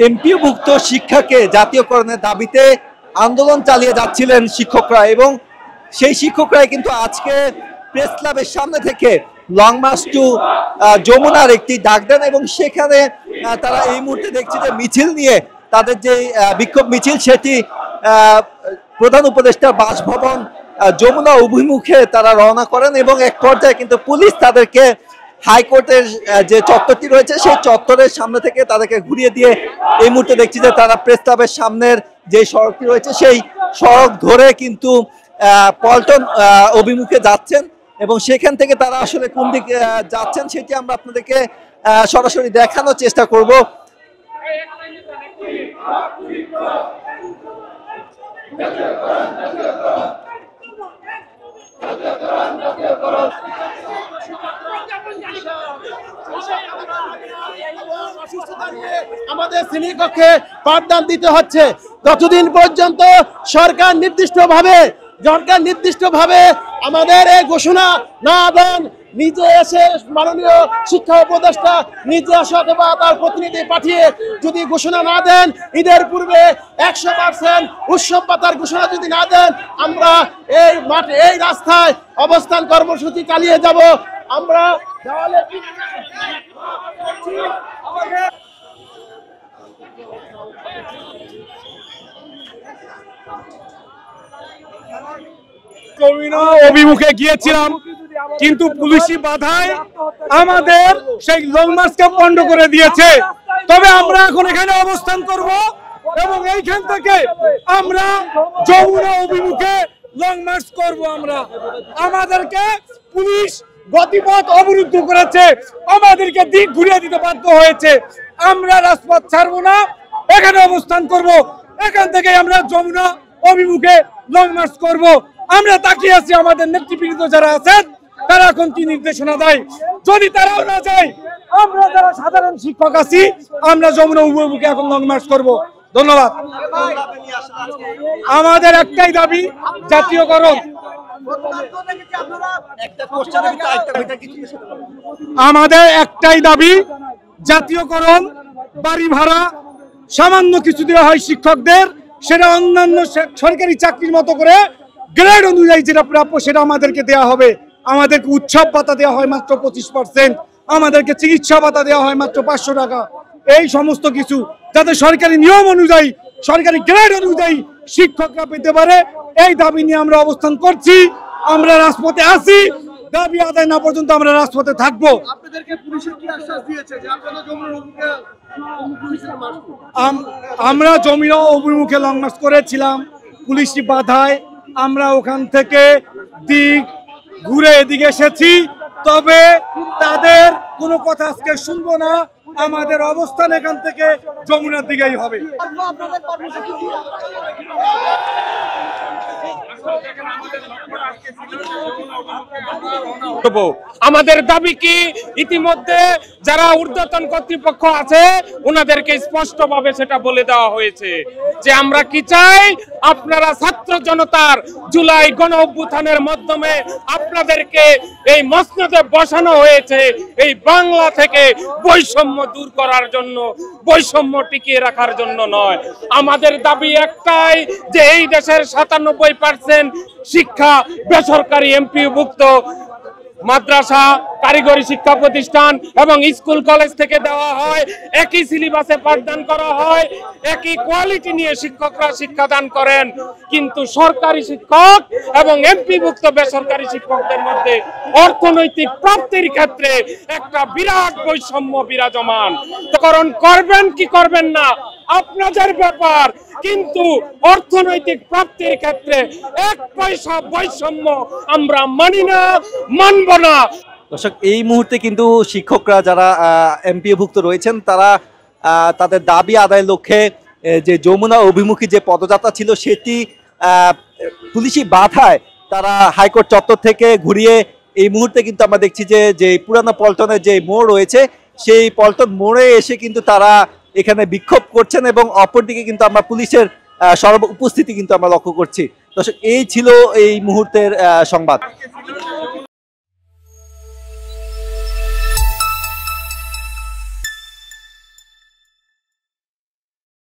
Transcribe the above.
এমপিওভুক্ত শিক্ষাকে জাতীয়করণের দাবিতে আন্দোলন চালিয়ে যাচ্ছিলেন শিক্ষকরা, এবং সেই শিক্ষকরাই কিন্তু আজকে প্রেস ক্লাবের সামনে থেকে লং মার্চ টু যমুনার একটি ডাক দেন, এবং সেখানে তারা এই মুহূর্তে দেখছি যে মিছিল নিয়ে তাদের যে বিক্ষোভ মিছিল সেটি প্রধান উপদেষ্টার বাসভবন যমুনা অভিমুখে তারা রওনা করেন, এবং এক পর্যায়ে কিন্তু পুলিশ তাদেরকে হাইকোর্টের যে চত্বরটি রয়েছে সেই চত্বরের সামনে থেকে তাদেরকে ঘুরিয়ে দিয়ে এই মুহূর্তে দেখছি যে তারা প্রেস ক্লাবের সামনের যে সড়কটি রয়েছে সেই সড়ক ধরে কিন্তু পল্টন অভিমুখে যাচ্ছেন, এবং সেখান থেকে তারা আসলে কোন দিকে যাচ্ছেন সেটি আমরা আপনাদেরকে সরাসরি দেখানোর চেষ্টা করব। আমাদের শ্রেণীকক্ষে পাঠদান দিতে হচ্ছে ততদিন পর্যন্ত সরকার নির্দিষ্টভাবে আমাদের এই ঘোষণা না দেন, নিজে এসে মাননীয় শিক্ষা উপদেষ্টা নিজে আসে অথবা তার প্রতিনিধি পাঠিয়ে যদি ঘোষণা না দেন, ঈদের পূর্বে 100% উৎসব পাতার ঘোষণা যদি না দেন, আমরা এই মাঠে এই রাস্তায় অবস্থান কর্মসূচি চালিয়ে যাব। আমরা দেওয়ালে অভিমুখে গিয়েছিলাম, কিন্তু পুলিশি বাধায় আমাদের সেই লং মার্চকে পণ্ড করে দিয়েছে। তবে আমরা এখন এখানে অবস্থান করব, এবং এইখান থেকে আমরা যমুনা অভিমুখে লং মার্চ করব। আমাদেরকে পুলিশ গতিপথ অবরুদ্ধ করেছে, আমাদেরকে দিক ঘুরিয়ে দিতে বাধ্য হয়েছে। আমরা রাজপথ ছাড়বো না, এখানে অবস্থান করব। এখান থেকে আমরা যমুনা অভিমুখে লং মার্চ করব। আমরা তাকিয়ে আছি আমাদের নেতৃবৃন্দ যারা আছেন তারা এখন কি নির্দেশনা দেয়। যদি তারাও না যায়, আমরা যারা সাধারণ শিক্ষক আছি আমরা যমুনা অভিমুখে এখন লং মার্চ করব। ধন্যবাদ। আমাদের একটাই দাবি, জাতীয়করণ। আমাদের একটাই দাবি, জাতীয়করণ। বাড়ি ভাড়া সামান্য কিছু দেওয়া হয় শিক্ষকদের, সেটা অন্যান্য সরকারি চাকরির মতো করে গ্রেড অনুযায়ী যেটা প্রাপ্য সেটা আমাদেরকে দেওয়া হবে। আমাদেরকে উৎসব ভাতা দেওয়া হয় মাত্র 25%, আমাদেরকে চিকিৎসা ভাতা দেওয়া হয় মাত্র 500 টাকা। এই সমস্ত কিছু যাতে সরকারি নিয়ম অনুযায়ী, সরকারি গ্রেড অনুযায়ী শিক্ষকরা পেতে পারে, এই দাবি নিয়ে আমরা অবস্থান করছি। আমরা রাজপথে আছি, দাবি আদায় না পর্যন্ত আমরা রাজপথে থাকবো। আমরা যমুনা অভিমুখে লং মার্চ করেছিলাম, পুলিশি বাধায় আমরা ওখান থেকে দিক ঘুরে এদিকে এসেছি। তবে তাদের কোনো কথা আজকে শুনবো না, আমাদের অবস্থান এখান থেকে যমুনার দিকেই হবে। আমাদের দাবি কি, ইতিমধ্যে যারা ঊর্ধ্বতন কর্তৃপক্ষ আছে ওনাদেরকে স্পষ্টভাবে সেটা বলে দেওয়া হয়েছে যে আমরা কি চাই। আপনারা ছাত্র জনতার জুলাই গণ অভ্যুত্থানের মাধ্যমে আপনাদেরকে এই মসনদে বসানো হয়েছে এই বাংলা থেকে বৈষম্য দূর করার জন্য, বৈষম্য টিকিয়ে রাখার জন্য নয়। আমাদের দাবি একটাই যে এই দেশের 97% শিক্ষা বেসরকারি এমপিওভুক্ত মাদ্রাসা, কারিগরি শিক্ষা প্রতিষ্ঠান এবং স্কুল কলেজ থেকে দেওয়া হয়। একই সিলেবাসে পাঠদান করা হয়, একই কোয়ালিটি নিয়ে শিক্ষকরা শিক্ষাদান করেন, কিন্তু সরকারি শিক্ষক এবং এমপিভুক্ত বেসরকারি শিক্ষকদের মধ্যে অর্থনৈতিক প্রাপ্তির ক্ষেত্রে একটা বিরাট বৈষম্য বিরাজমান। করণ করবেন কি করবেন না আপনাদের ব্যাপার, কিন্তু অর্থনৈতিক প্রাপ্তির ক্ষেত্রে 1 পয়সা বৈষম্য আমরা মানি না, মানব না। দর্শক, এই মুহূর্তে কিন্তু শিক্ষকরা যারা এমপিওভুক্ত রয়েছেন তারা তাদের দাবি আদায়ের লক্ষ্যে যে যমুনা অভিমুখী যে পদযাত্রা ছিল সেটি পুলিশি বাধায় তারা হাইকোর্ট চত্বর থেকে ঘুরিয়ে এই মুহূর্তে কিন্তু আমরা দেখছি যে পুরানো পল্টনের যে মোড় রয়েছে সেই পল্টন মোড়ে এসে কিন্তু তারা এখানে বিক্ষোভ করছেন, এবং অপরদিকে কিন্তু আমরা পুলিশের উপস্থিতি কিন্তু আমরা লক্ষ্য করছি। দর্শক, এই ছিল এই মুহূর্তের সংবাদ।